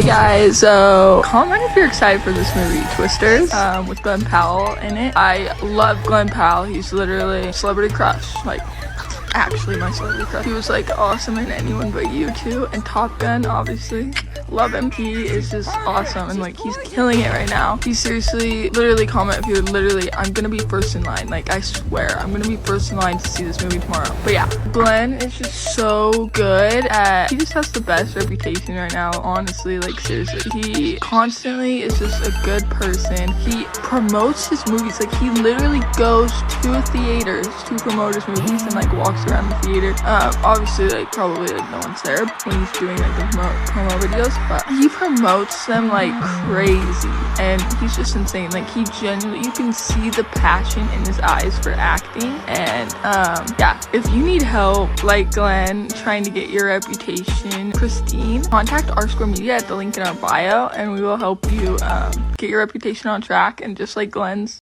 Hey guys, so comment if you're excited for this movie, Twisters, with Glenn Powell in it. I love Glenn Powell. He's literally a celebrity crush, like actually my celebrity crush. He was like awesome in Anyone But You too, and Top Gun, obviously. Love him. He is just awesome, and like he's killing it right now. He seriously, literally comment if you're literally, I'm gonna be first in line. Like I swear, I'm gonna be first in line to see this movie tomorrow. But yeah, Glenn is just so good at, he just has the best reputation right now, honestly, like seriously. He constantly is just a good person. He promotes his movies, like he literally goes to theaters to promote his movies and like walks around the theater. Obviously like probably like no one's there when he's doing like the promo videos, but he promotes them like crazy, and he's just insane. Like he genuinely, you can see the passion in his eyes for acting. And yeah, if you need help like Glenn trying to get your reputation pristine, contact Rsquare Media at the link in our bio, and we will help you get your reputation on track, and just like Glenn's